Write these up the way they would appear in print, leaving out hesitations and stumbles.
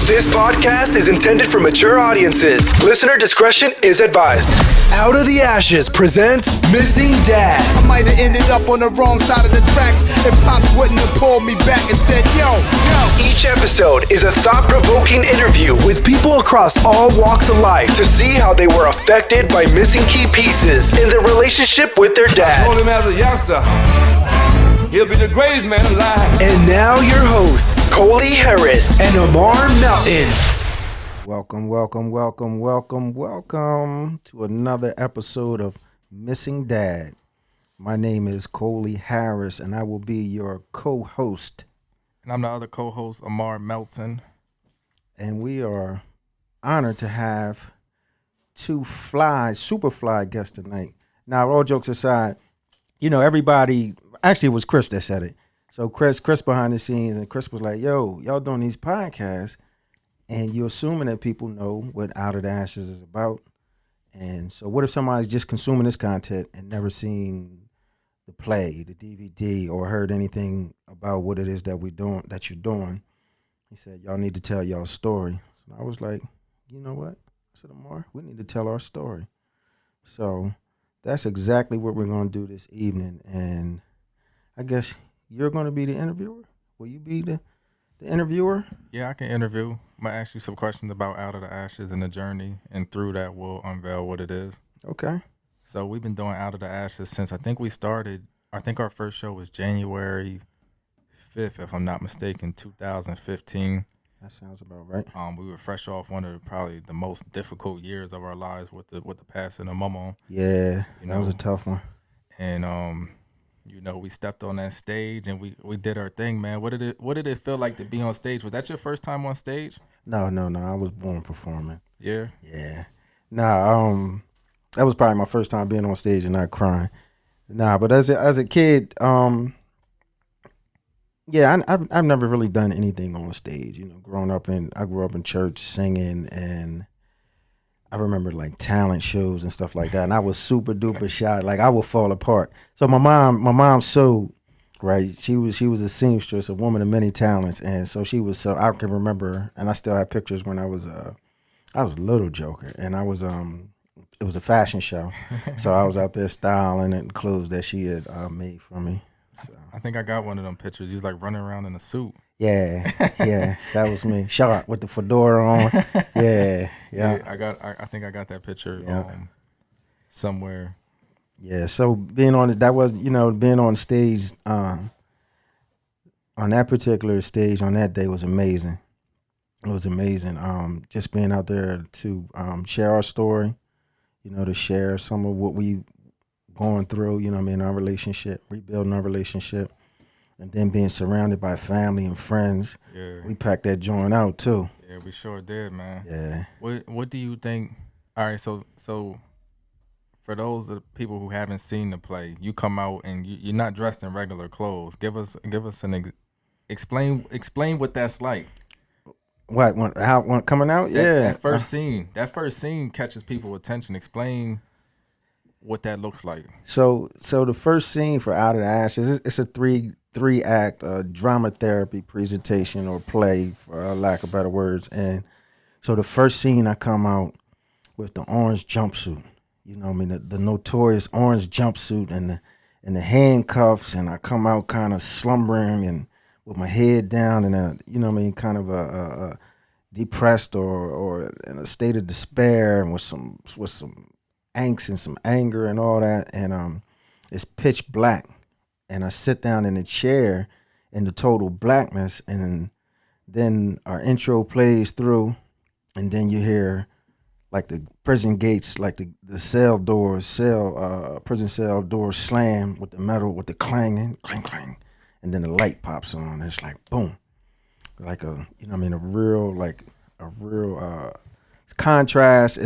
This podcast is intended for mature audiences. Listener discretion is advised. Out of the Ashes presents Missing Dad. I might have ended up on the wrong side of the tracks if Pops wouldn't have pulled me back and said, yo. Each episode is a thought-provoking interview with people across all walks of life to see how they were affected by missing key pieces in their relationship with their dad. I told him as a youngster, he'll be the greatest man alive. And now your hosts, Coley Harris and Ahmarr Mountain. Welcome to another episode of Missing Dad. My name is Coley Harris, and I will be your co-host. And I'm the other co-host, Ahmarr Mountain. And we are honored to have two super fly guests tonight. Now, all jokes aside, you know, everybody, actually it was Chris that said it. So Chris behind the scenes, and Chris was like, yo, y'all doing these podcasts, and you're assuming that people know what Out of the Ashes is about. And so what if somebody's just consuming this content and never seen the play, the DVD, or heard anything about what it is that you're doing? He said, y'all need to tell y'all story. So I was like, you know what? I said, Ahmarr, we need to tell our story. So that's exactly what we're going to do this evening. And I guess you're going to be the interviewer? Will you be the interviewer? Yeah, I can interview. I'm going to ask you some questions about Out of the Ashes and the journey, and through that we'll unveil what it is. Okay. So we've been doing Out of the Ashes since I think our first show was January 5th, if I'm not mistaken, 2015. That sounds about right. We were fresh off one of probably the most difficult years of our lives with the passing of Mama. Yeah, that was a tough one. And you know, we stepped on that stage and we did our thing, man. What did it feel like to be on stage? Was that your first time on stage? No. I was born performing. Yeah. Yeah. Nah. That was probably my first time being on stage and not crying. Nah, but as a kid, yeah, I've never really done anything on stage. You know, I grew up in church singing, and I remember like talent shows and stuff like that. And I was super duper shy. Like I would fall apart. So my mom sewed, right? She was a seamstress, a woman of many talents, and so she was. So I can remember, and I still have pictures when I was a little joker, and I was it was a fashion show, so I was out there styling and clothes that she had made for me. So. I think I got one of them pictures. You was like running around in a suit. Yeah, that was me. Sharp with the fedora on. Yeah. I think I got that picture somewhere. Yeah, so being on stage on that particular stage on that day was amazing. It was amazing. Just being out there to share our story, you know, to share some of what we going through, you know what I mean, our relationship, rebuilding our relationship, and then being surrounded by family and friends. Yeah. We packed that joint out too. Yeah, we sure did, man. Yeah. What do you think? All right, so for those of the people who haven't seen the play, you come out and you're not dressed in regular clothes. Give us explain what that's like. How coming out? That first scene catches people's attention. Explain what that looks like. So the first scene for Out of the Ashes, it's a three act drama therapy presentation or play, for lack of better words. And so the first scene, I come out with the orange jumpsuit. You know what I mean, the notorious orange jumpsuit and the handcuffs, and I come out kind of slumbering and with my head down and you know what I mean, kind of a depressed or in a state of despair, and with some angst and some anger and all that, and it's pitch black, and I sit down in a chair in the total blackness, and then our intro plays through, and then you hear like the prison gates, like the prison cell doors slam with the metal, with the clanging, clang clang, and then the light pops on, and it's like boom, like a, you know what I mean, a real contrast.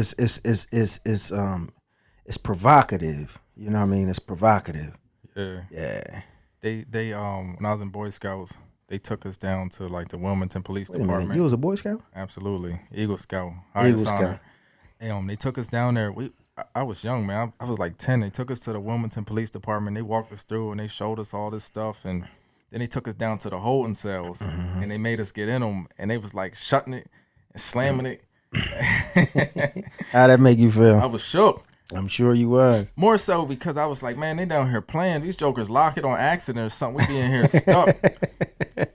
It's provocative. You know what I mean? It's provocative. Yeah. Yeah. They when I was in Boy Scouts, they took us down to like the Wilmington Police Wait a Department. minute, you was a Boy Scout? Absolutely. Eagle Scout. Eagle Scout. They took us down there. I was young, man. I was like 10. They took us to the Wilmington Police Department. They walked us through and they showed us all this stuff, and then they took us down to the holding cells, and they made us get in them, and they was like shutting it. slamming it. How'd that make you feel? I was shook. I'm sure you was. More so because I was like, man, they down here playing. These jokers lock it on accident or something. We be in here stuck.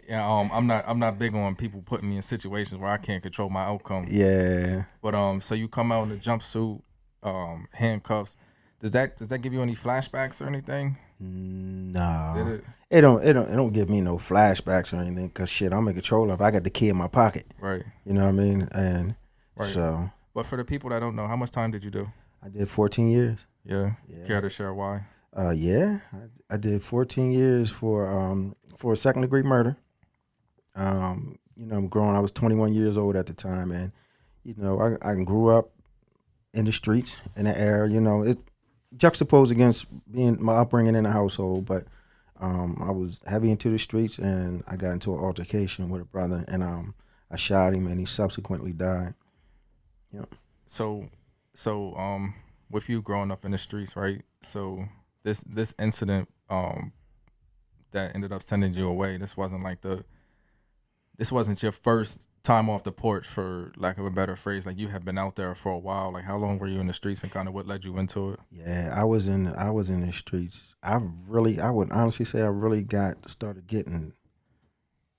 Yeah, I'm not big on people putting me in situations where I can't control my outcome. Yeah. But so you come out in a jumpsuit, handcuffs. Does that give you any flashbacks or anything? No. Did it? It don't give me no flashbacks or anything, cause shit, I'm in control of. I got the key in my pocket. Right. You know what I mean? And Right. so But for the people that don't know, how much time did you do? I did 14 years. Yeah. Care to share why? Yeah, I did 14 years for a second degree murder. You know, I was 21 years old at the time, and you know, I grew up in the streets in the area. You know, it's juxtaposed against being my upbringing in the household, but I was heavy into the streets, and I got into an altercation with a brother, and I shot him, and he subsequently died. Yep. So with you growing up in the streets, right? So this incident that ended up sending you away, this wasn't your first time off the porch, for lack of a better phrase. Like, you have been out there for a while. Like, how long were you in the streets, and kind of what led you into it? Yeah, I was in the streets. I would honestly say I really started getting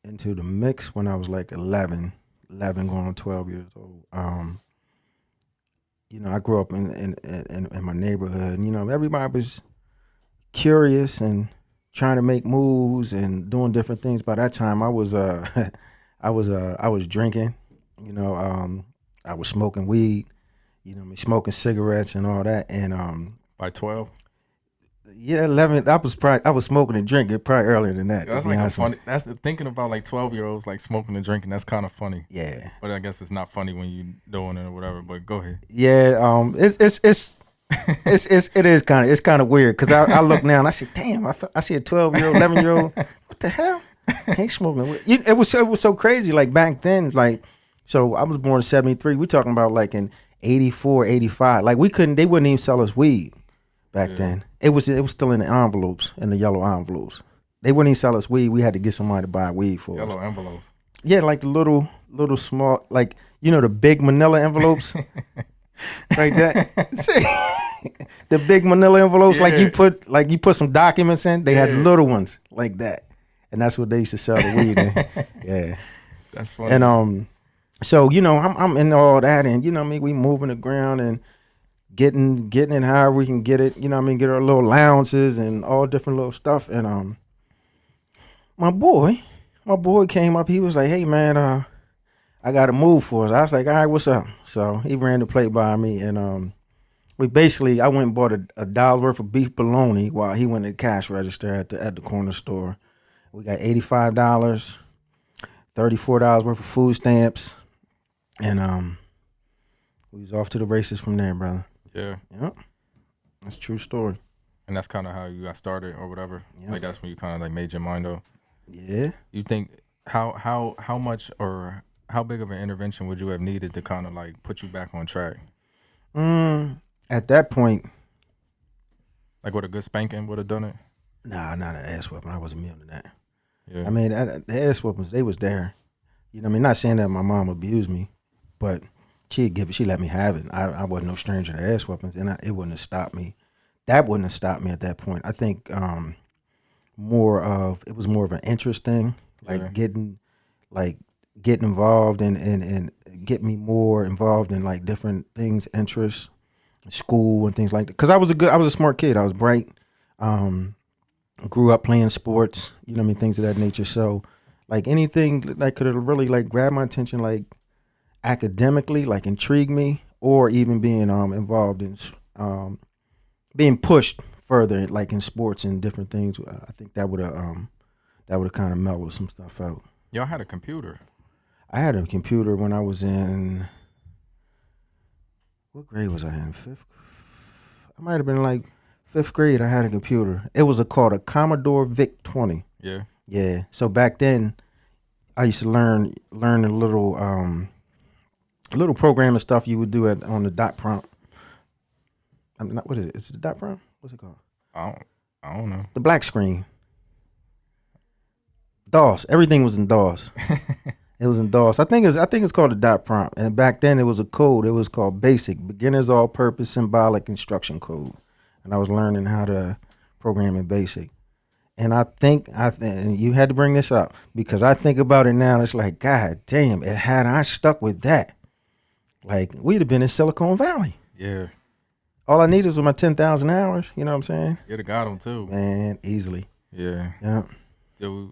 into the mix when I was like 11 going on 12 years old. You know, I grew up in my neighborhood, and you know, everybody was curious and trying to make moves and doing different things. By that time, I was I was drinking. You know, I was smoking weed. You know, smoking cigarettes and all that. And By 12? yeah, 11. I was smoking and drinking probably earlier than that. That's like a funny. That's thinking about like 12-year-olds like smoking and drinking. That's kind of funny. Yeah. But I guess it's not funny when you doing it or whatever. But go ahead. Yeah. It is kind of weird, because I look now and I say, damn, I see a 12-year-old, 11-year-old. What the hell? Ain't smoking. It was so crazy. Like back then, like, so I was born in 73. We talking about like in 84, 85. Like they wouldn't even sell us weed back then. It was still in the envelopes, in the yellow envelopes. They wouldn't even sell us weed. We had to get somebody to buy weed for us. Yellow envelopes. Yeah, like the little small, like, you know, the big manila envelopes. Like that. The big manila envelopes, like you put some documents in. They had little ones like that. And that's what they used to sell the weed in. Yeah. That's funny. And so, you know, I'm in all that, and you know what I mean, we moving the ground and getting it however we can get it, you know what I mean, get our little allowances and all different little stuff. And my boy came up, he was like, hey man, I got a move for us. I was like, all right, what's up? So he ran the plate by me, and I went and bought a dollar worth of beef bologna while he went to the cash register at the corner store. We got $85, $34 worth of food stamps, and we was off to the races from there, brother. Yeah. Yep. That's a true story. And that's kind of how you got started or whatever. Yep. Like, that's when you kind of like made your mind up. Yeah. You think how much or how big of an intervention would you have needed to kind of like put you back on track? At that point, like, what, a good spanking would have done it? Nah, not an ass whipping. I wasn't immune to that. Yeah. I mean, the ass whoopings, they was there. You know what I mean? Not saying that my mom abused me, but she let me have it. I wasn't no stranger to ass whoopings, and it wouldn't have stopped me. That wouldn't have stopped me at that point. I think it was more of an interest thing, like getting involved and get me more involved in like different things, interests, school and things like that. Cause I was a smart kid. I was bright. Grew up playing sports, you know what I mean, things of that nature. So like anything that could have really like grabbed my attention, like academically, like intrigued me, or even being involved in being pushed further, like in sports and different things, I think that would have kind of mellowed some stuff out. Y'all had a computer. I had a computer when I was in, what grade was I in? Fifth? I might have been like 5th grade. I had a computer. It was called a Commodore VIC-20. Yeah. Yeah. So back then, I used to learn a little program and stuff you would do on the dot prompt. What is it? Is it the dot prompt? What's it called? I don't know. The black screen. DOS. Everything was in DOS. It was in DOS. I think it's called a dot prompt. And back then it was a code. It was called BASIC, Beginner's All-Purpose Symbolic Instruction Code. And I was learning how to program in BASIC. And and you had to bring this up because I think about it now. It's like, God damn, had I stuck with that, like we'd have been in Silicon Valley. Yeah. All I needed was my 10,000 hours. You know what I'm saying? You'd have got them too. Man, easily. Yeah. Yeah. So,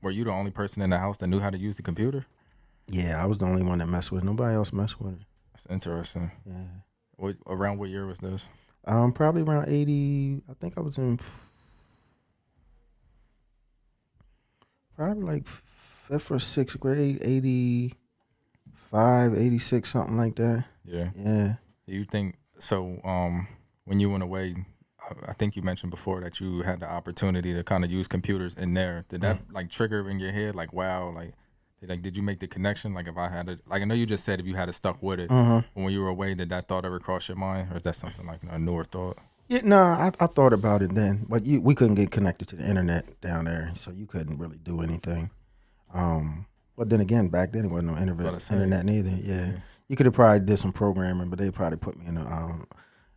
were you the only person in the house that knew how to use the computer? Yeah, I was the only one that messed with it. Nobody else messed with it. That's interesting. Yeah. Around what year was this? Probably around 80. I think I was in probably like 5th or 6th grade, 85, 86, something like that. Yeah. Yeah. Do you think so? When you went away, I think you mentioned before that you had the opportunity to kind of use computers in there. Did that like trigger in your head, like, wow, like did you make the connection? Like, if I had to, like, I know you just said if you had to stuck with it, but when you were away, did that thought ever cross your mind, or is that something like a newer thought? Yeah, no, I thought about it then, but we couldn't get connected to the internet down there, so you couldn't really do anything. But then again, back then it wasn't no internet neither. Yeah. You could have probably did some programming, but they probably put me in a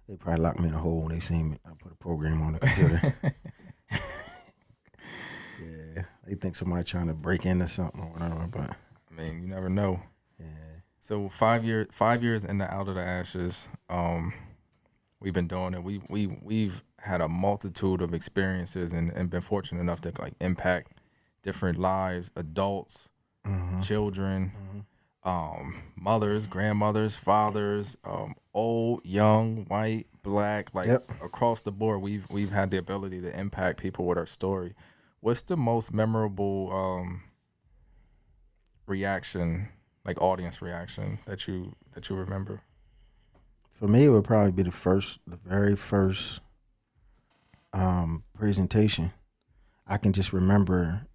they probably locked me in a hole when they seen me. I put a program on the computer. Yeah, they think somebody trying to break into something or whatever, but I mean, you never know. Yeah. So 5 years in the Out of the Ashes, we've been doing it. We've had a multitude of experiences and been fortunate enough to like impact different lives, adults, children, mothers, grandmothers, fathers, old, young, white, black, like across the board. We've had the ability to impact people with our story. What's the most memorable reaction, like audience reaction that you remember? For me, it would probably be the very first presentation. I can remember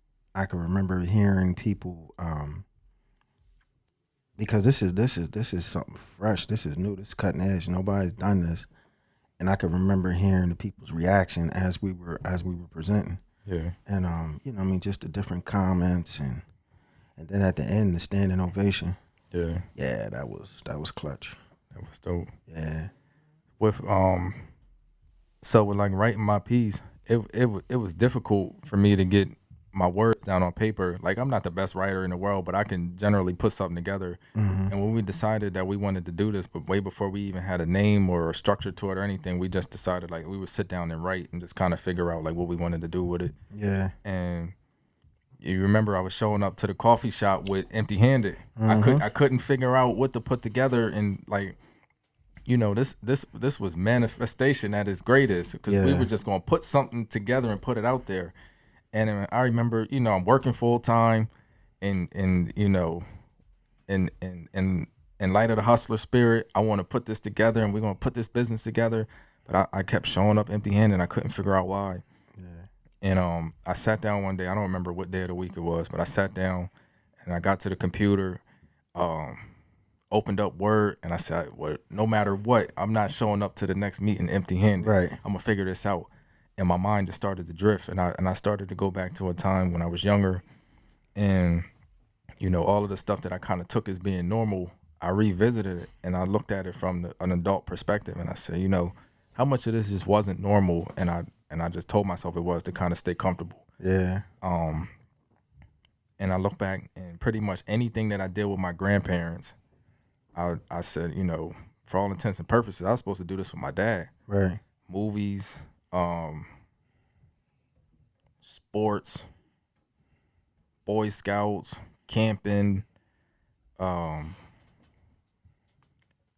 hearing people because this is something fresh. This is new. This is cutting edge. Nobody's done this, and I can remember hearing the people's reaction as we were presenting. Yeah. And just the different comments and then at the end the standing ovation. Yeah. Yeah, that was clutch. That was dope. Yeah. With so with like writing my piece, it was difficult for me to get my words down on paper. Like, I'm not the best writer in the world, but I can generally put something together. And when we decided that we wanted to do this, but way before we even had a name or a structure to it or anything, we just decided like we would sit down and write and just kind of figure out like what we wanted to do with it. Yeah. And you remember I was showing up to the coffee shop with empty-handed. I couldn't figure out what to put together, and like, you know, this was manifestation at its greatest, because we were just going to put something together and put it out there. And I remember, you know, I'm working full time, and you know, in light of the hustler spirit, I want to put this together, and we're gonna put this business together. But I kept showing up empty-handed, and I couldn't figure out why. Yeah. And I sat down one day. I don't remember what day of the week it was, but I sat down and I got to the computer, opened up Word, and I said, "Well, no matter what, I'm not showing up to the next meeting empty-handed. Right. I'm gonna figure this out." And my mind just started to drift, and I started to go back to a time when I was younger, and you know, all of the stuff that I kind of took as being normal, I revisited it and I looked at it from an adult perspective, and I said, you know, how much of this just wasn't normal, and I just told myself it was to kind of stay comfortable. Yeah. And I look back, and pretty much anything that I did with my grandparents, I said, you know, for all intents and purposes, I was supposed to do this with my dad. Right. Movies, sports, Boy Scouts, camping,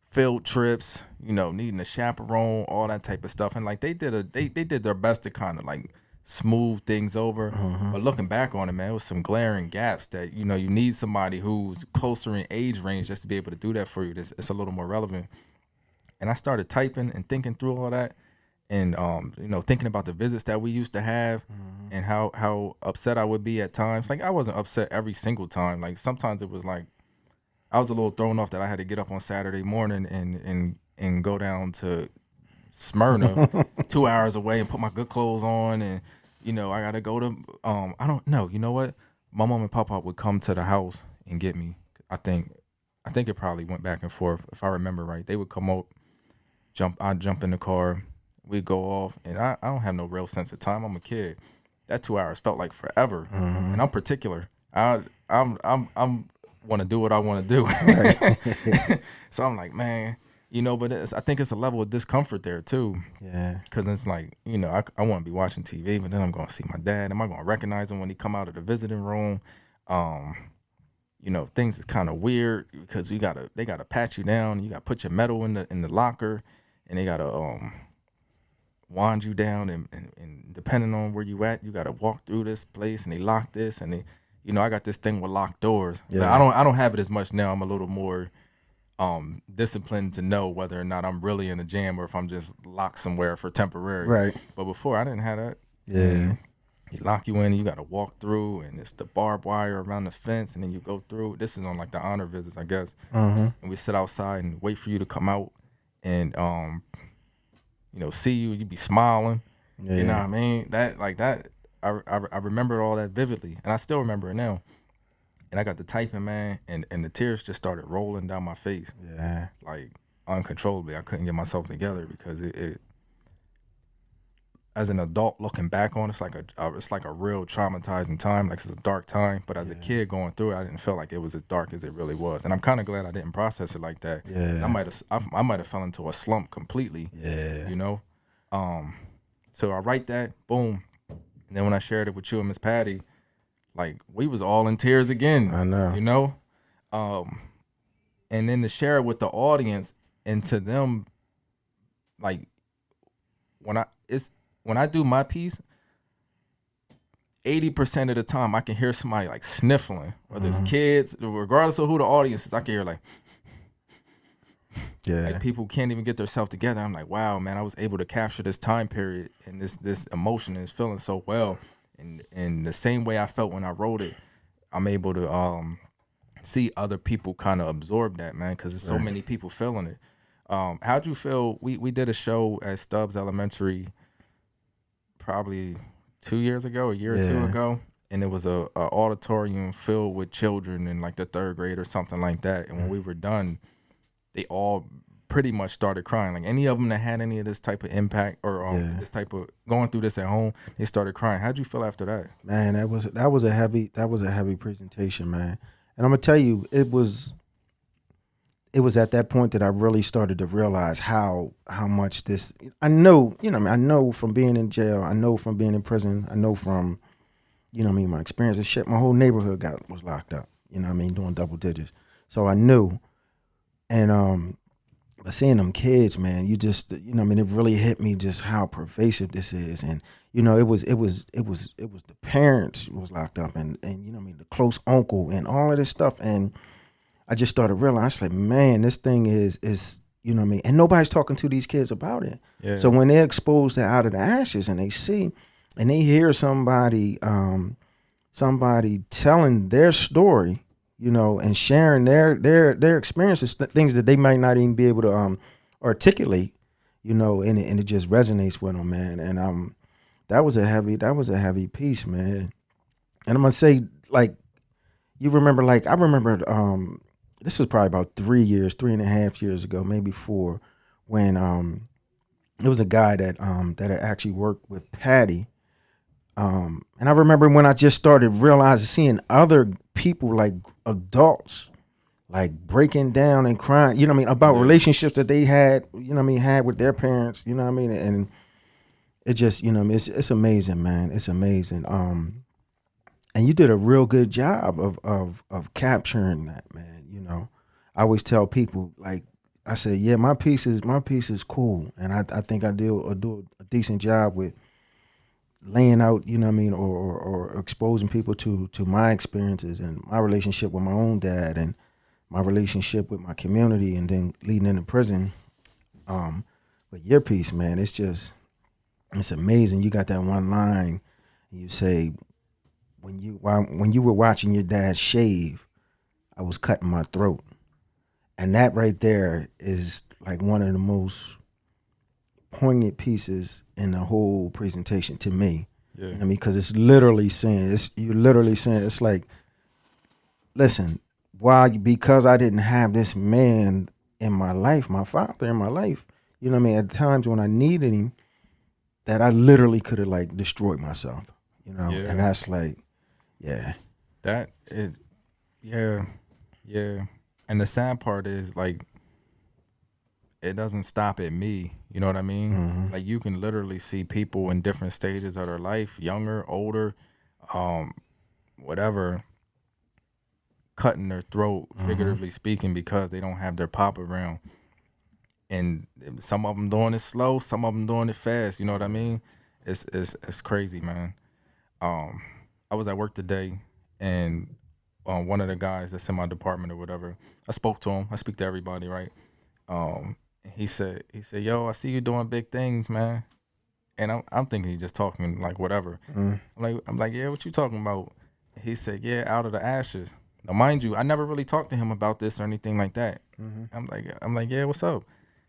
field trips, you know, needing a chaperone, all that type of stuff. And like they did their best to kind of like smooth things over. But looking back on it, man, it was some glaring gaps that, you know, you need somebody who's closer in age range just to be able to do that for you. It's a little more relevant. And I started typing and thinking through all that. And, you know, thinking about the visits that we used to have and how upset I would be at times. Like, I wasn't upset every single time. Like, sometimes it was like I was a little thrown off that I had to get up on Saturday morning and go down to Smyrna 2 hours away and put my good clothes on. And, you know, I got to go to, I don't know. You know what? my mom and papa would come to the house and get me. I think it probably went back and forth. If I remember right, they would come out, I'd jump in the car, we'd go off, and I don't have no real sense of time. I'm a kid. That 2 hours felt like forever, and I'm particular. I'm want to do what I want to do. Right. So I'm like, man, but I think it's a level of discomfort there too. Yeah. Because it's like, I want to be watching TV, but then I'm going to see my dad. Am I going to recognize him when he come out of the visiting room? Things is kind of weird because they gotta pat you down. You got to put your medal in the locker, and they got to wand you down, and depending on where you at, you got to walk through this place, and they lock this, and they. I got this thing with locked doors. Yeah. I don't have it as much now. I'm a little more disciplined to know whether or not I'm really in a jam or if I'm just locked somewhere for temporary. Right. But before I didn't have that. Yeah. He lock you in, and you got to walk through, and it's the barbed wire around the fence, and then you go through. This is on like the honor visits, I guess. And we sit outside and wait for you to come out, and see you. You be smiling. Yeah. You know what I mean? That. I remember all that vividly, and I still remember it now. And I got the typing, man, and the tears just started rolling down my face. Yeah. Like uncontrollably. I couldn't get myself together because it as an adult looking back on, it's like a real traumatizing time. Like, it's a dark time, but as a kid going through it, I didn't feel like it was as dark as it really was. And I'm kind of glad I didn't process it like that. Yeah. I might have fell into a slump completely. Yeah. So I write that, boom. And then when I shared it with you and Miss Patty, like, we was all in tears again. I know. And then to share it with the audience and to them, like, when I do my piece, 80% of the time I can hear somebody like sniffling, whether it's kids, regardless of who the audience is, I can hear like people can't even get themselves together. I'm like, wow, man, I was able to capture this time period and this emotion and this feeling so well. And the same way I felt when I wrote it, I'm able to see other people kind of absorb that, man, because there's so many people feeling it. How'd you feel? We did a show at Stubbs Elementary probably 2 years ago, a year or two ago, and it was a auditorium filled with children in like the third grade or something like that. And when we were done, they all pretty much started crying. Like, any of them that had any of this type of impact or this type of going through this at home, they started crying. How'd you feel after that? Man, that was a heavy presentation, man. And I'm gonna tell you, it was at that point that I really started to realize how much this. I know from being in jail, I know from being in prison, I know from, my experience and shit. My whole neighborhood was locked up. Doing double digits. So I knew, and but seeing them kids, man, you just, it really hit me just how pervasive this is. And it was the parents who was locked up, and the close uncle and all of this stuff. And I just started realizing, like, man, this thing is and nobody's talking to these kids about it. Yeah. So when they're exposed to Out of the Ashes and they see and they hear somebody telling their story, and sharing their experiences, things that they might not even be able to articulate, and it just resonates with them, man. And that was a heavy piece, man. And I'm gonna say, like, I remember this was probably about 3.5 years ago, maybe 4, when it was a guy that had actually worked with Patty. And I remember when I just started realizing, seeing other people, like adults, like breaking down and crying, about relationships that they had, had with their parents, and it just, it's amazing, man. It's amazing. And you did a real good job of capturing that, man. I always tell people, like, I said, yeah, my piece is cool, and I think I do a decent job with laying out, or exposing people to my experiences and my relationship with my own dad and my relationship with my community, and then leading into prison. But your piece, man, it's amazing. You got that one line, you say, when you were watching your dad shave, I was cutting my throat. And that right there is like one of the most poignant pieces in the whole presentation to me. Yeah. You know what I mean? Because it's literally saying, you're literally saying, it's like, listen, because I didn't have this man in my life, my father in my life, you know what I mean? At times when I needed him, that I literally could have like destroyed myself, you know? Yeah. And that's like, yeah. That is, yeah, yeah. And the sad part is like, it doesn't stop at me. You know what I mean? Mm-hmm. Like you can literally see people in different stages of their life, younger, older, whatever, cutting their throat, figuratively speaking, because they don't have their pop around. And some of them doing it slow, some of them doing it fast. You know what I mean? It's crazy, man. I was at work today, and one of the guys that's in my department or whatever, I spoke to him. I speak to everybody, right? He said, "Yo, I see you doing big things, man." And I'm thinking he's just talking like whatever. I'm like, yeah, what you talking about? He said, yeah, out of the ashes. Now, mind you, I never really talked to him about this or anything like that. I'm like, yeah, what's up?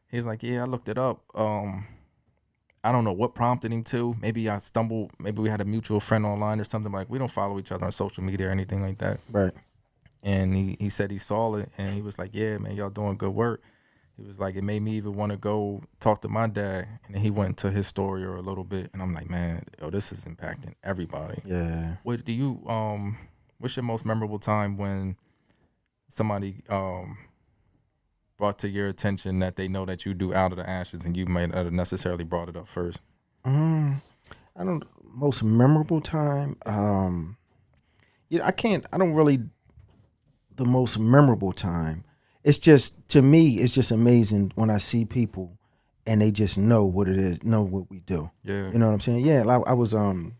He's like, yeah, I looked it up. I don't know what prompted him to. Maybe I stumbled. Maybe we had a mutual friend online or something. Like we don't follow each other on social media or anything like that. Right. And he said he saw it, and he was like, yeah, man, y'all doing good work. He was like, it made me even want to go talk to my dad. And then he went into his story or a little bit, and I'm like, man, yo, this is impacting everybody. Yeah. What do you what's your most memorable time when somebody brought to your attention that they know that you do out of the ashes and you might not have necessarily brought it up first? I don't, most memorable time. I don't really, the most memorable time. It's just, to me, it's just amazing when I see people and they just know what it is, know what we do. Yeah. You know what I'm saying? Yeah, I was going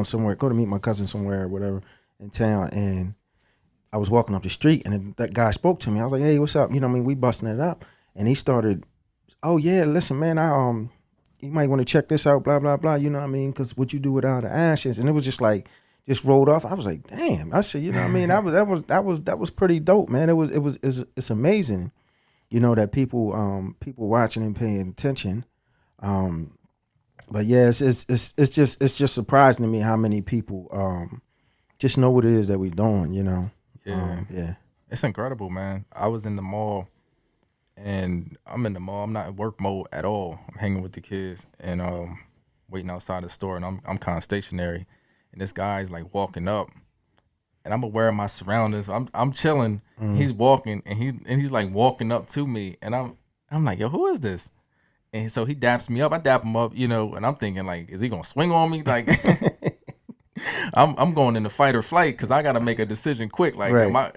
somewhere, go to meet my cousin somewhere or whatever in town, and I was walking up the street, and then that guy spoke to me. I was like, "Hey, what's up?" You know what I mean? We busting it up, and he started, "Oh yeah, listen, man, you might want to check this out, blah blah blah." You know what I mean? Because what you do without the ashes, and it was just like, just rolled off. I was like, "Damn!" I said, "You know what I mean? That was pretty dope, man. It's amazing, you know, that people watching and paying attention." But yeah, it's just surprising to me how many people just know what it is that we're doing, you know. Yeah. Yeah. It's incredible, man. I was in the mall, and I'm in the mall. I'm not in work mode at all. I'm hanging with the kids and waiting outside the store, and I'm kind of stationary. And this guy's like walking up, and I'm aware of my surroundings. I'm chilling. He's walking, and he's like walking up to me, and I'm like, yo, who is this? And so he daps me up. I dap him up, you know, and I'm thinking like, is he gonna swing on me? Like, I'm going into fight or flight because I gotta make a decision quick. Like, Right.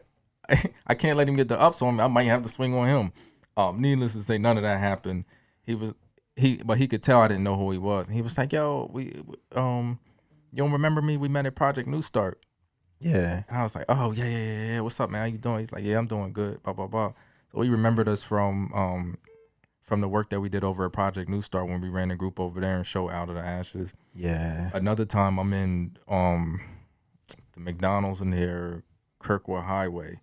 I can't let him get the ups on me. I might have to swing on him. Needless to say, none of that happened. But he could tell I didn't know who he was. And he was like, "Yo, you don't remember me? We met at Project New Start." Yeah. And I was like, "Oh yeah. What's up, man? How you doing?" He's like, "Yeah, I'm doing good." Blah blah blah. So he remembered us from the work that we did over at Project New Start when we ran a group over there and show Out of the Ashes. Yeah. Another time I'm in the McDonald's near Kirkwood Highway,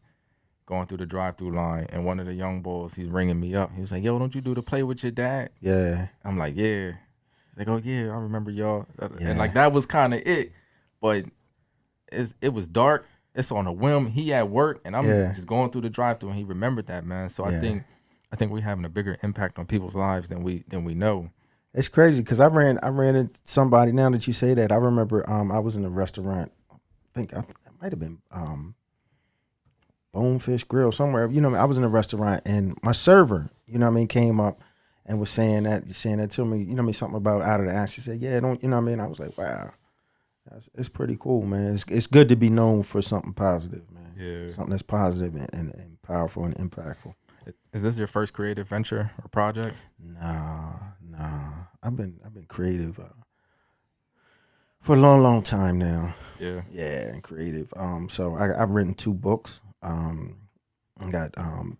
going through the drive-through line, and one of the young boys, he's ringing me up. He was like, "Yo, don't you do the play with your dad?" Yeah. I'm like, "Yeah." He's like, "Oh yeah, I remember y'all." Yeah. And like that was kind of it, but it was dark. It's on a whim. He at work, and I'm just going through the drive-through, and he remembered that, man. So Yeah. I think we're having a bigger impact on people's lives than we know. It's crazy because I ran into somebody. Now that you say that, I remember I was in a restaurant. It might have been Bonefish Grill somewhere. You know, I was in a restaurant, and my server, you know what I mean, came up and was saying that to me. You know what I mean, something about Out of the Ash. She said, "Yeah, don't," you know what I mean. I was like, "Wow, it's pretty cool, man. It's good to be known for something positive, man. Yeah. Something that's positive and powerful and impactful." Is this your first creative venture or project? Nah. I've been creative for a long time now. Yeah. Yeah, and creative. So I've written 2 books. I got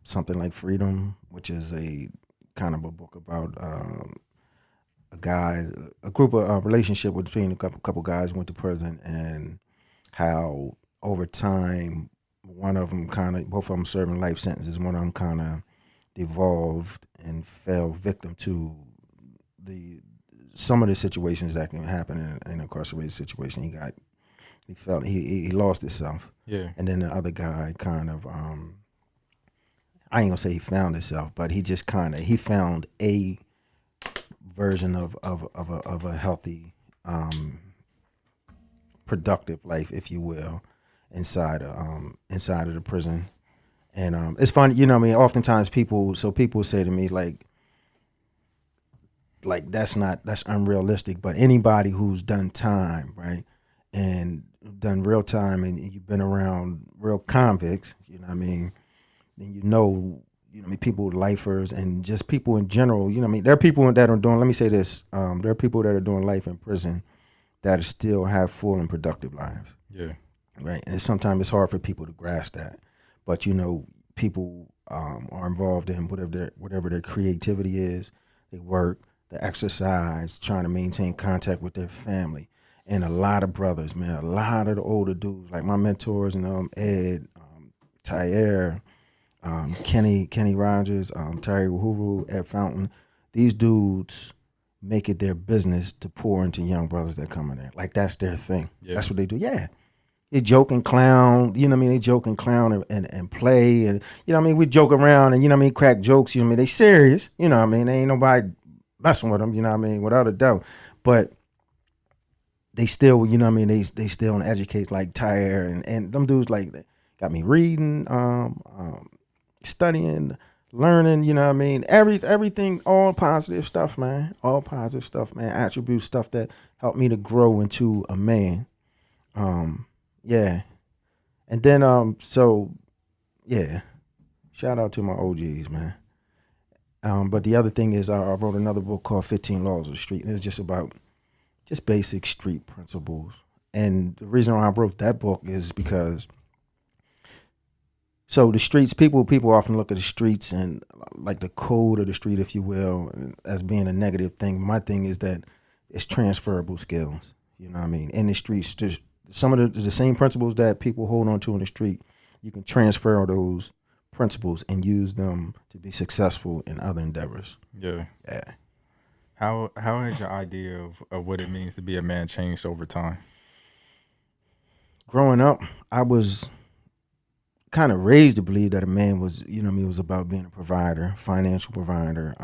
Something Like Freedom, which is a kind of a book about a group of relationship between a couple guys went to prison, and how over time both of them serving life sentences. One of them kind of devolved and fell victim to the some of the situations that can happen in an incarcerated situation. He lost himself. Yeah. And then the other guy kind of I ain't gonna say he found himself, but he just he found a version of a healthy, productive life, if you will, inside of the prison. And it's funny, you know what I mean, oftentimes people say to me like that's unrealistic, but anybody who's done time, right, and done real time, and you've been around real convicts, you know what I mean, then you know what I mean, people, lifers, and just people in general, you know what I mean, there are people that are doing, let me say this, there are people that are doing life in prison that still have full and productive lives. Yeah. Right, and sometimes it's hard for people to grasp that, but you know, people are involved in whatever their creativity is. They work, they exercise, trying to maintain contact with their family, and a lot of brothers, man, a lot of the older dudes, like my mentors, and Ed, Tyre, Kenny Rogers, Terry Wahuru, Ed Fountain. These dudes make it their business to pour into young brothers that come in there. Like that's their thing. Yeah. That's what they do. Yeah. They joke and clown, you know what I mean? They joke and clown and play, and you know what I mean? We joke around and, you know what I mean, crack jokes, you know what I mean? They serious, you know what I mean? They ain't nobody messing with them, you know what I mean, without a doubt. But they still, you know what I mean, they still educate like Tyre and them dudes like got me reading, studying, learning, you know what I mean? Everything, all positive stuff, man. All positive stuff, man. Attributes, stuff that helped me to grow into a man. Yeah. And then so yeah. Shout out to my OGs, man. But the other thing is I wrote another book called 15 Laws of the Street, and it's just about just basic street principles. And the reason why I wrote that book is because so the streets, people often look at the streets and like the code of the street, if you will, as being a negative thing. My thing is that it's transferable skills. You know what I mean? In the streets, some of the same principles that people hold on to in the street, you can transfer those principles and use them to be successful in other endeavors. Yeah. Yeah. How has your idea of what it means to be a man changed over time? Growing up, I was kind of raised to believe that a man was, you know what I mean, was about being a provider, financial provider,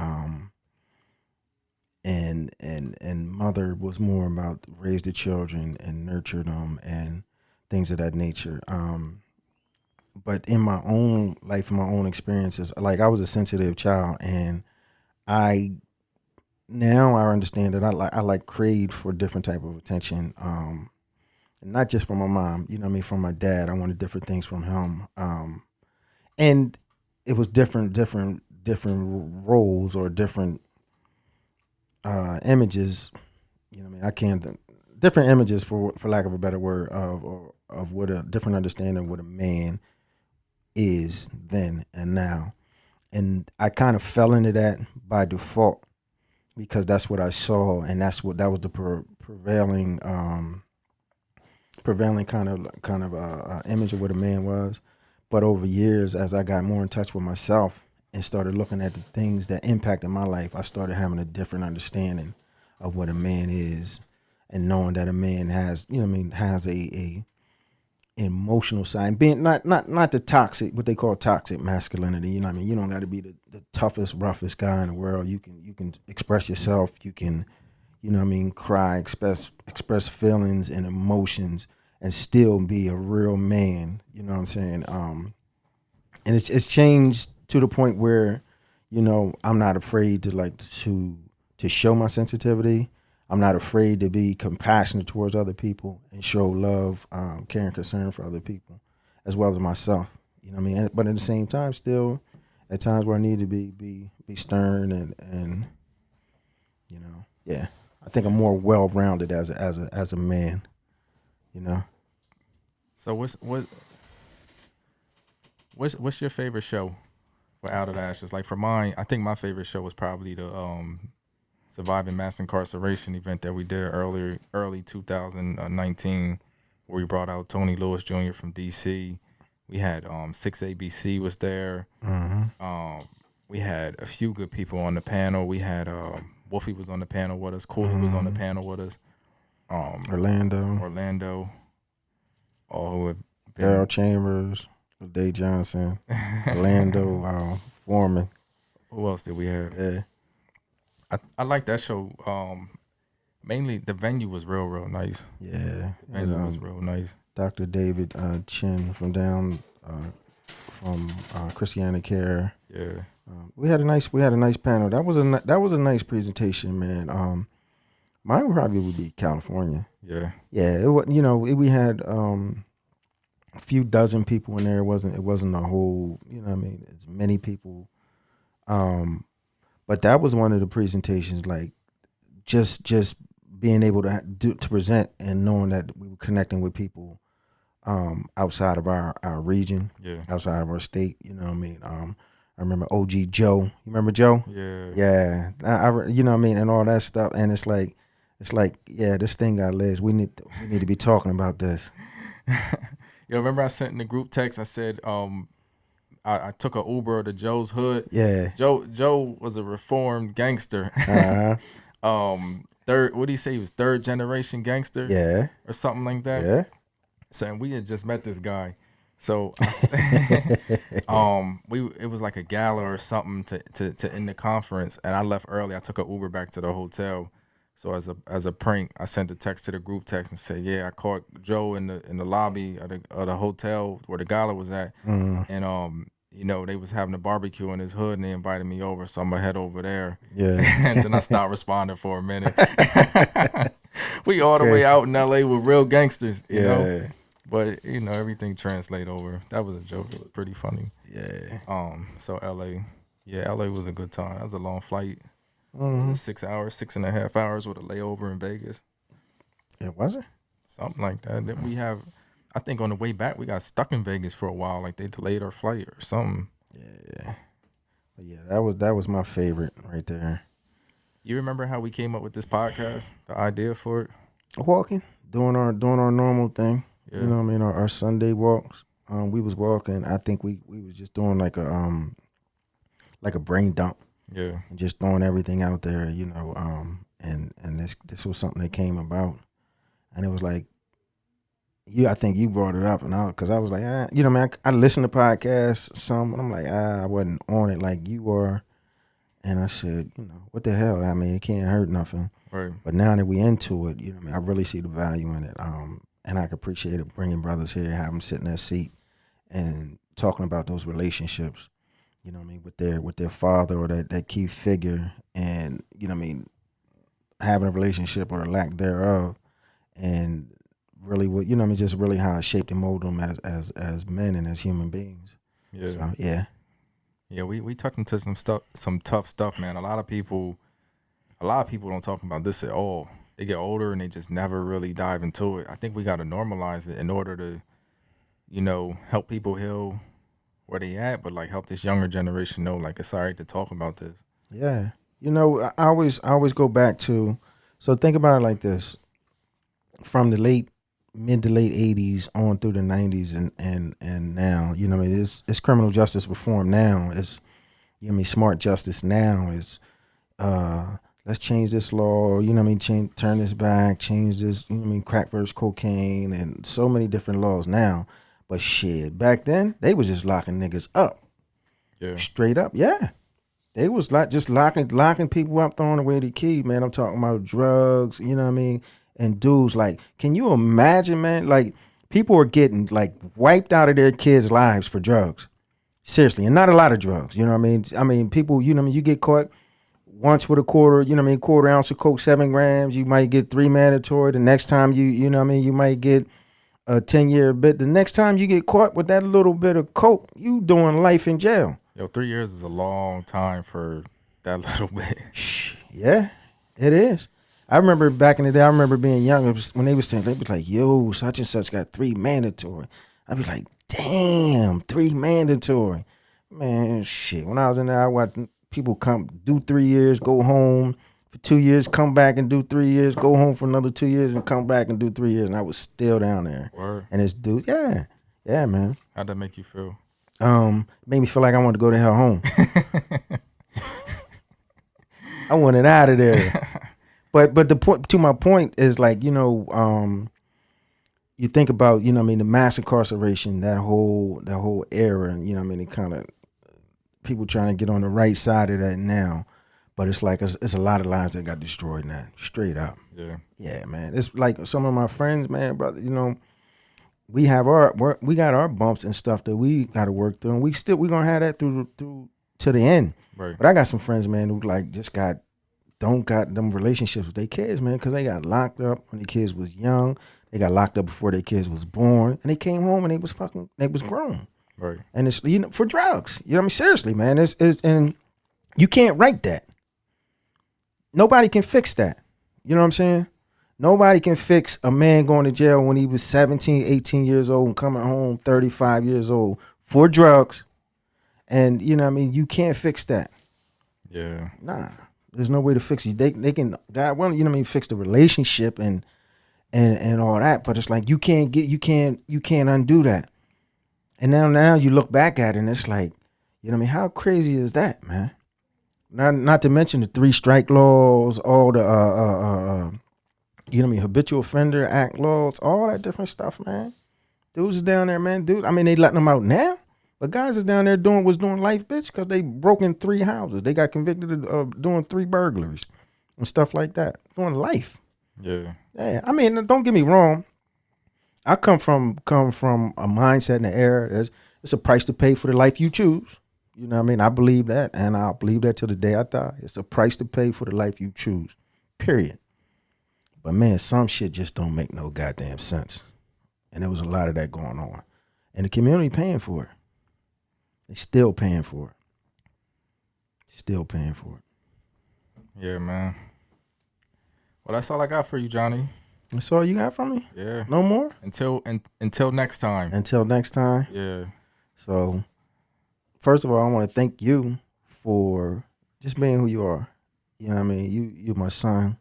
and mother was more about raise the children and nurture them and things of that nature. But in my own life, in my own experiences, like I was a sensitive child, and now I understand that I like craved for different type of attention, not just from my mom, you know what I mean, from my dad. I wanted different things from him, and it was different roles or different images, you know what I mean, I can't, different images for lack of a better word of what a different understanding of what a man is then and now. And I kind of fell into that by default because that's what I saw, and that was the prevailing kind of image of what a man was. But over years, as I got more in touch with myself and started looking at the things that impacted my life, I started having a different understanding of what a man is, and knowing that a man has, you know what I mean, has a emotional side, being not the toxic, what they call toxic masculinity. You know what I mean? You don't got to be the toughest, roughest guy in the world. You can express yourself. You can, you know what I mean, cry, express feelings and emotions, and still be a real man. You know what I'm saying? And it's changed to the point where, you know, I'm not afraid to show my sensitivity. I'm not afraid to be compassionate towards other people and show love, care, and concern for other people, as well as myself. You know what I mean? But at the same time, still, at times where I need to be stern and you know, yeah. I think I'm more well-rounded as a man. You know. So what's your favorite show for Out of the Ashes? Like for mine, I think my favorite show was probably the Surviving Mass Incarceration event that we did early 2019, where we brought out Tony Lewis Jr. from DC. We had 6ABC was there. Mm-hmm. We had a few good people on the panel. We had Wolfie was on the panel with us. Coley was on the panel with us. Orlando, All who have Daryl been. Chambers, Day Johnson, Orlando Foreman. Who else did we have? Yeah, I like that show. Mainly the venue was real nice. yeah. The venue was real nice. Dr. David Chin from Christiana Care. Yeah. We had a nice panel. That was a nice presentation, man. Mine probably would be California. Yeah. Yeah, it was, we had a few dozen people in there. It wasn't a whole, as many people. But that was one of the presentations, like just being able to present and knowing that we were connecting with people outside of our region, outside of our state. You know what I mean? I remember OG Joe. You remember Joe? Yeah. Yeah. And all that stuff. And it's like, yeah, this thing got legs. We need to be talking about this. Yo, remember I sent in the group text. I said, I took a Uber to Joe's hood. Yeah. Joe was a reformed gangster. Third, what did he say? He was third generation gangster. Yeah. Or something like that. Yeah. So and we had just met this guy. So it was like a gala or something to end the conference, and I left early. I took an Uber back to the hotel. So as a prank, I sent a text to the group text and said, "Yeah, I caught Joe in the lobby of the hotel where the gala was at, and they was having a barbecue in his hood, and they invited me over, so I'm gonna head over there." Yeah. And then I stopped responding for a minute. We all the way out in LA with real gangsters, you know. But everything translate over. That was a joke. It was pretty funny. Yeah. So LA was a good time. That was a long flight. Mm-hmm. 6 hours, 6.5 hours with a layover in Vegas. It was it? Something like that. Then we have, I think on the way back we got stuck in Vegas for a while. Like they delayed our flight or something. Yeah. But yeah, that was my favorite right there. You remember how we came up with this podcast? The idea for it? Walking, doing our normal thing. Yeah. You know what I mean? Our Sunday walks. We was walking. I think we was just doing like a brain dump. Yeah. And just throwing everything out there, and this was something that came about, and it was like, I think you brought it up, and because I was like, man, I listened to podcasts some, and I'm like, I wasn't on it like you were, and I said, what the hell? I mean, it can't hurt nothing. Right. But now that we into it, I really see the value in it, and I can appreciate it bringing brothers here, have them sit in that seat, and talking about those relationships. With their father or that key figure, and having a relationship or a lack thereof, and really just really how it shaped and molded them as men and as human beings. Yeah. So, yeah. Yeah, we touched into some tough stuff, man. A lot of people don't talk about this at all. They get older and they just never really dive into it. I think we got to normalize it in order to, help people heal where they at, but like help this younger generation know like it's all right to talk about this. Yeah. I always go back to, so think about it like this. From the mid to late 80s on through the 90s and now, it's criminal justice reform now. It's smart justice now. It's let's change this law, turn this back, change this, crack versus cocaine, and so many different laws now. But shit, back then, they was just locking niggas up. Yeah. Straight up, yeah. They was just locking people up, throwing away the key, man. I'm talking about drugs, and dudes, like, can you imagine, man? Like, people are getting, like, wiped out of their kids' lives for drugs. Seriously, and not a lot of drugs, you know what I mean? I mean, people, you get caught once with a quarter ounce of coke, 7 grams, you might get 3 mandatory. The next time you might get a 10-year bit. The next time you get caught with that little bit of coke, you doing life in jail. Yo, 3 years is a long time for that little bit. Yeah, it is. I remember back in the day, I remember being young, when they was saying, they'd be like, yo, such and such got 3 mandatory. I'd be like, damn, 3 mandatory. Man, shit. When I was in there, I watched people come do 3 years, go home for 2 years, come back and do 3 years, go home for another 2 years and come back and do 3 years. And I was still down there. Word. And this dude, yeah, man. How'd that make you feel? Made me feel like I wanted to go the hell home. I wanted out of there. But the point to my point is like, you know, you think about, you know what I mean, the mass incarceration, that whole era, and you know what I mean, it kind of people trying to get on the right side of that now. But it's like it's a lot of lives that got destroyed now, straight up. Yeah, man. It's like some of my friends, man, brother, you know, we got our bumps and stuff that we got to work through, and we gonna have that through to the end. Right. But I got some friends, man, who like just don't got them relationships with their kids, man, because they got locked up when their kids was young. They got locked up before their kids was born, and they came home and they was grown. Right. And it's, you know, for drugs. You know what I mean? Seriously, man. It's and you can't write that. Nobody can fix that. You know what I'm saying? Nobody can fix a man going to jail when he was 17, 18 years old and coming home 35 years old for drugs. And, you know what I mean? You can't fix that. Yeah. Nah. There's no way to fix it. They can, God willing, you know what I mean, fix the relationship and all that, but it's like you can't undo that. And now you look back at it and it's like, you know what I mean, how crazy is that, man? Not to mention the 3 strike laws, all the you know what I mean, habitual offender act laws, all that different stuff, man. Dudes is down there, man. Dude, I mean, they letting them out now, but guys is down there doing life, bitch, because they broke in 3 houses. They got convicted of doing 3 burglaries and stuff like that. Doing life. Yeah. Yeah. I mean, don't get me wrong. I come from a mindset and an era. It's a price to pay for the life you choose. You know what I mean? I believe that, and I'll believe that till the day I die. It's a price to pay for the life you choose. Period. But man, some shit just don't make no goddamn sense. And there was a lot of that going on. And the community paying for it. They still paying for it. Still paying for it. Yeah, man. Well, that's all I got for you, Johnny. That's all you got from me? Yeah. No more? Until next time. Until next time? Yeah. So, first of all, I want to thank you for just being who you are. You know what I mean? You my son.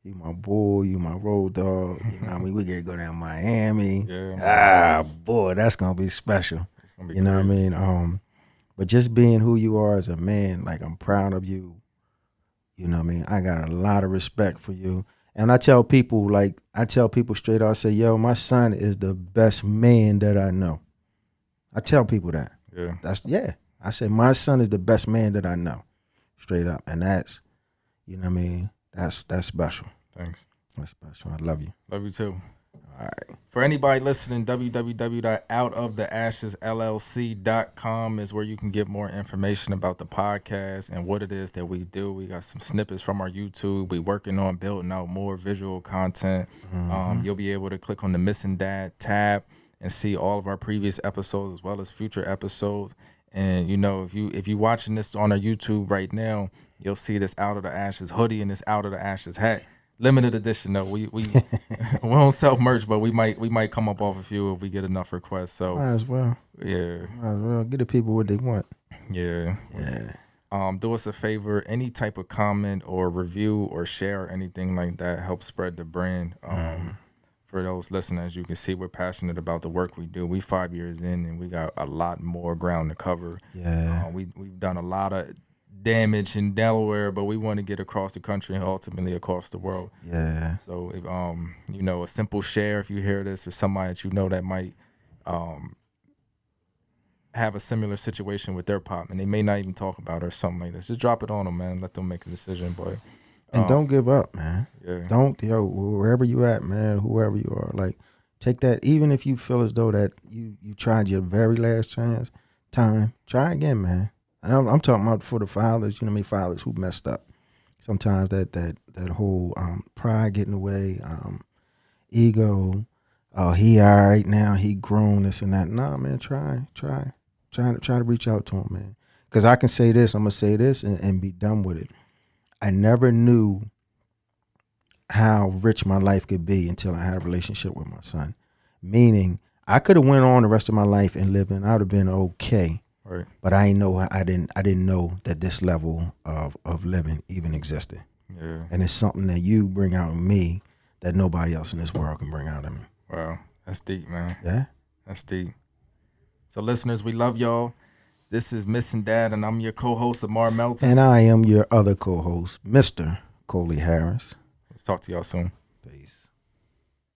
You my boy. You my road dog. You know what I mean? We get to go down to Miami. Yeah. Boy, that's going to be special. It's gonna be You know what I crazy. mean? But just being who you are as a man, like, I'm proud of you. You know what I mean? I got a lot of respect for you. And I tell people straight out, I say, yo, my son is the best man that I know. I tell people that. Yeah. I say, my son is the best man that I know. Straight up. And that's, you know what I mean? That's special. Thanks. That's special. I love you. Love you too. All right. For anybody listening, www.outoftheashesllc.com is where you can get more information about the podcast and what it is that we do. We got some snippets from our YouTube. We working on building out more visual content. You'll be able to click on the Missing Dad tab and see all of our previous episodes as well as future episodes. And you know, if you watching this on our YouTube right now, you'll see this Out of the Ashes hoodie and this Out of the Ashes hat. Limited edition though. We won't sell merch, but we might come up off a few if we get enough requests. So Might as well. Yeah. Might as well. Get the people what they want. Yeah. Yeah. Do us a favor, any type of comment or review or share or anything like that helps spread the brand. For those listeners, you can see we're passionate about the work we do. We 5 years in and we got a lot more ground to cover. Yeah. We've done a lot of damage in Delaware, but we want to get across the country and ultimately across the world. Yeah. So if you know, a simple share, if you hear this, or somebody that you know that might have a similar situation with their pop and they may not even talk about it or something like this, just drop it on them, man, and let them make a decision. But and don't give up, man. Yeah. Don't, wherever you at, man, whoever you are, like, take that, even if you feel as though that you tried your very last time, try again, man. I'm talking about for the fathers, you know what I mean, fathers who messed up. Sometimes that whole pride getting away, ego, he all right now, he grown, this and that. Nah, man, try to reach out to him, man. Because I can say this, I'm going to say this and be done with it. I never knew how rich my life could be until I had a relationship with my son. Meaning, I could have went on the rest of my life and lived, and I would have been okay. Right. But I didn't know that this level of living even existed. Yeah. And it's something that you bring out in me that nobody else in this world can bring out in me. Wow. That's deep, man. Yeah? That's deep. So listeners, we love y'all. This is Missing Dad, and I'm your co-host, Ahmarr Melton. And I am your other co-host, Mr. Coley Harris. Let's talk to y'all soon. Peace.